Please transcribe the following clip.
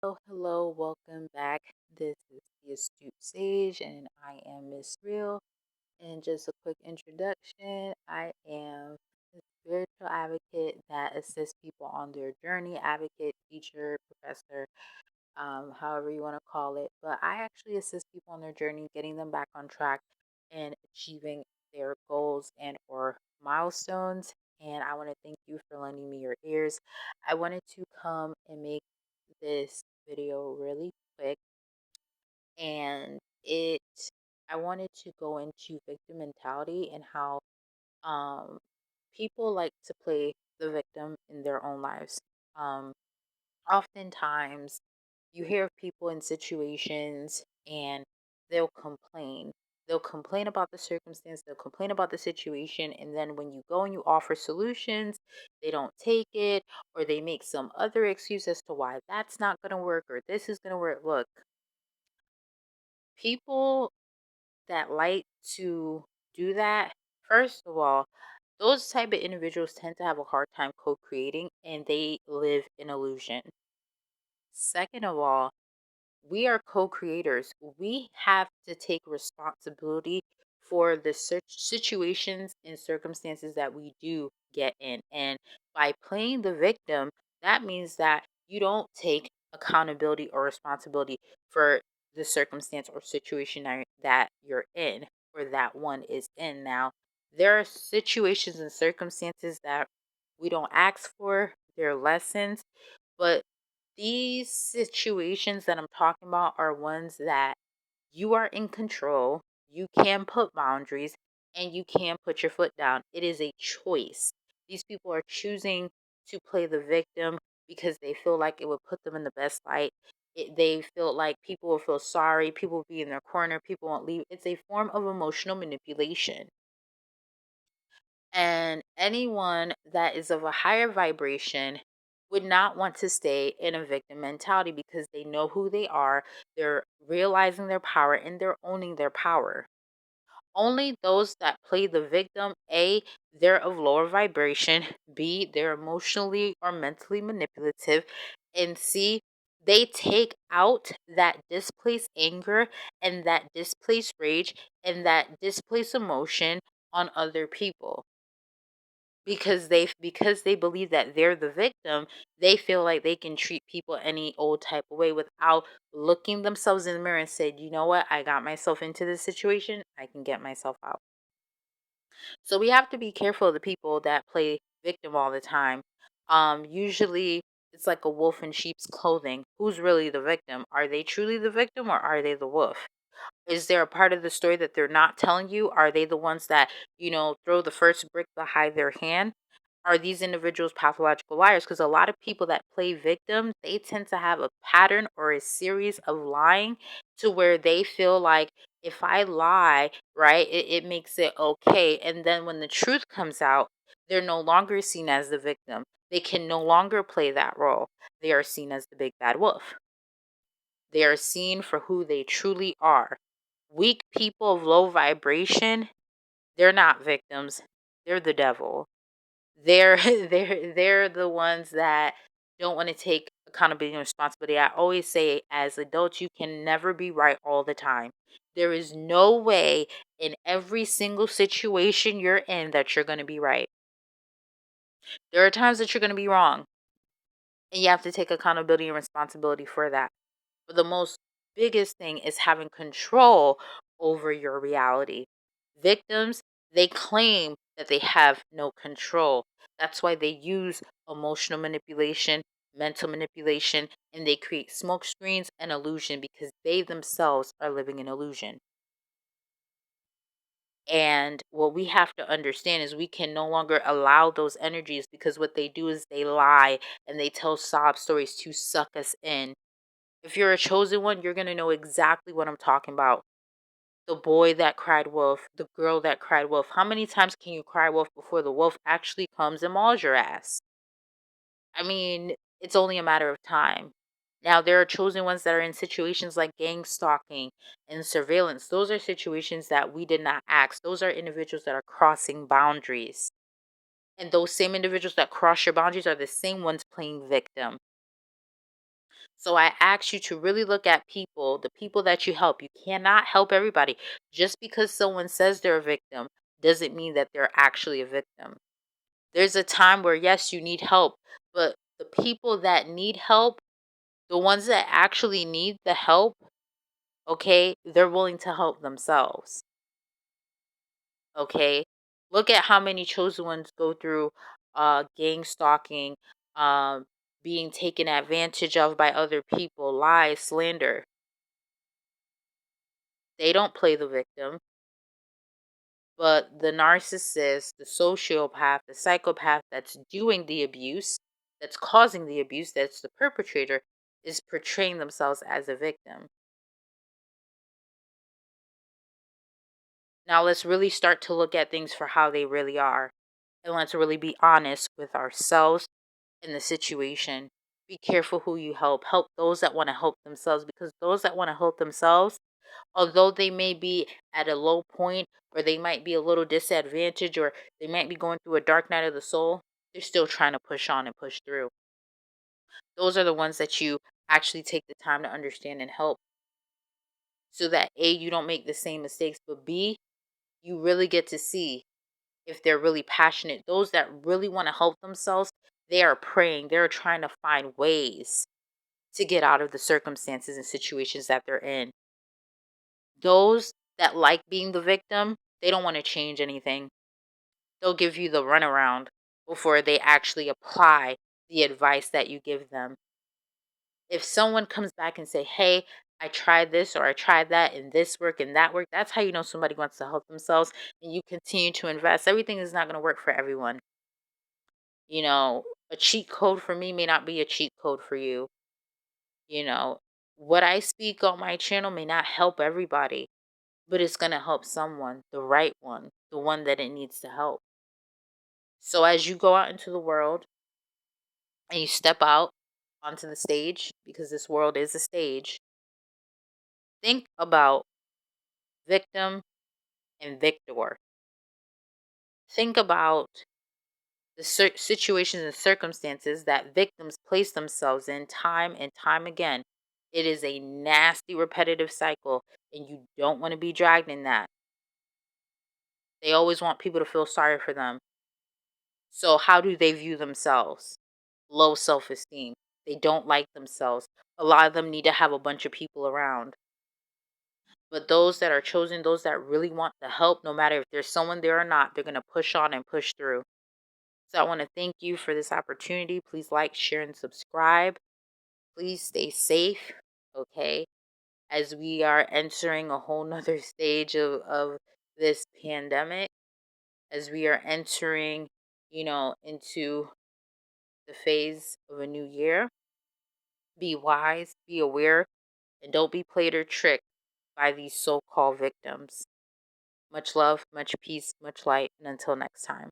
Hello, welcome back. This is the Astute Sage, and I am Miss Real. And just a quick introduction, I am a spiritual advocate that assists people on their journey, advocate, teacher, professor, however you want to call it. But I actually assist people on their journey, getting them back on track and achieving their goals and or milestones. And I want to thank you for lending me your ears. I wanted to come and make this video really quick, and it I wanted to go into victim mentality and how um people like to play the victim in their own lives. um Oftentimes you hear of people in situations and they'll complain. They'll complain about the circumstance, they'll complain about the situation, and then when you go and you offer solutions, they don't take it, or they make some other excuse as to why that's not going to work or this is going to work. Look, people that like to do that, first of all, those type of individuals tend to have a hard time co-creating and they live in illusion. Second of all, we are co-creators. We have to take responsibility for the situations and circumstances that we do get in. And by playing the victim, that means that you don't take accountability or responsibility for the circumstance or situation that you're in or that one is in. Now, there are situations and circumstances that we don't ask for, they're lessons, but these situations that I'm talking about are ones that you are in control. You can put boundaries and you can put your foot down. It is a choice. These people are choosing to play the victim because they feel like it would put them in the best light. They feel like people will feel sorry, people will be in their corner, people won't leave. It's a form of emotional manipulation. And anyone that is of a higher vibration would not want to stay in a victim mentality because they know who they are, they're realizing their power, and they're owning their power. Only those that play the victim, A, they're of lower vibration, B, they're emotionally or mentally manipulative, and C, they take out that displaced anger and that displaced rage and that displaced emotion on other people because they believe that they're the victim. They feel like they can treat people any old type of way without looking themselves in the mirror and said, you know what, I got myself into this situation, I can get myself out. So we have to be careful of the people that play victim all the time. Usually it's like a wolf in sheep's clothing. Who's really the victim? Are they truly the victim or are they the wolf? Is there a part of the story that they're not telling you? Are they the ones that, throw the first brick behind their hand? Are these individuals pathological liars? Because a lot of people that play victim, they tend to have a pattern or a series of lying to where they feel like if I lie, right, it makes it okay. And then when the truth comes out, they're no longer seen as the victim. They can no longer play that role. They are seen as the big bad wolf. They are seen for who they truly are. Weak people of low vibration, they're not victims. They're the devil. They're they're the ones that don't want to take accountability and responsibility. I always say as adults, you can never be right all the time. There is no way in every single situation you're in that you're going to be right. There are times that you're going to be wrong, and you have to take accountability and responsibility for that. But the most biggest thing is having control over your reality. Victims, they claim that they have no control. That's why they use emotional manipulation, mental manipulation, and they create smoke screens and illusion because they themselves are living in illusion. And what we have to understand is we can no longer allow those energies, because what they do is they lie and they tell sob stories to suck us in. If you're a chosen one, you're going to know exactly what I'm talking about. The boy that cried wolf, the girl that cried wolf. How many times can you cry wolf before the wolf actually comes and mauls your ass? I mean, it's only a matter of time. Now, there are chosen ones that are in situations like gang stalking and surveillance. Those are situations that we did not ask. Those are individuals that are crossing boundaries. And those same individuals that cross your boundaries are the same ones playing victim. So I ask you to really look at people, the people that you help. You cannot help everybody. Just because someone says they're a victim doesn't mean that they're actually a victim. There's a time where, yes, you need help, but the people that need help, the ones that actually need the help, okay, they're willing to help themselves. Okay. Look at how many chosen ones go through gang stalking, um, being taken advantage of by other people, lies, slander. They don't play the victim, but the narcissist, the sociopath, the psychopath that's doing the abuse, that's causing the abuse, that's the perpetrator, is portraying themselves as a victim. Now let's really start to look at things for how they really are. And let's really be honest with ourselves in the situation. Be careful who you help. Help those that want to help themselves, because those that want to help themselves, although they may be at a low point or they might be a little disadvantaged or they might be going through a dark night of the soul, they're still trying to push on and push through. Those are the ones that you actually take the time to understand and help, so that A, you don't make the same mistakes, but B, you really get to see if they're really passionate. Those that really want to help themselves, they are praying. They're trying to find ways to get out of the circumstances and situations that they're in. Those that like being the victim, they don't want to change anything. They'll give you the runaround before they actually apply the advice that you give them. If someone comes back and say, hey, I tried this or I tried that and this work and that work, that's how you know somebody wants to help themselves, and you continue to invest. Everything is not going to work for everyone. You know, a cheat code for me may not be a cheat code for you. You know, what I speak on my channel may not help everybody, but it's going to help someone, the right one, the one that it needs to help. So as you go out into the world and you step out onto the stage, because this world is a stage, think about victim and victor. Think about the situations and circumstances that victims place themselves in time and time again. It is a nasty, repetitive cycle, and you don't want to be dragged in that. They always want people to feel sorry for them. So, how do they view themselves? Low self esteem. They don't like themselves. A lot of them need to have a bunch of people around. But those that are chosen, those that really want the help, no matter if there's someone there or not, they're going to push on and push through. So, I want to thank you for this opportunity. Please like, share, and subscribe. Please stay safe, okay? As we are entering a whole nother stage of this pandemic, as we are entering, into the phase of a new year. Be wise, be aware, and don't be played or tricked by these so-called victims. Much love, much peace, much light, and until next time.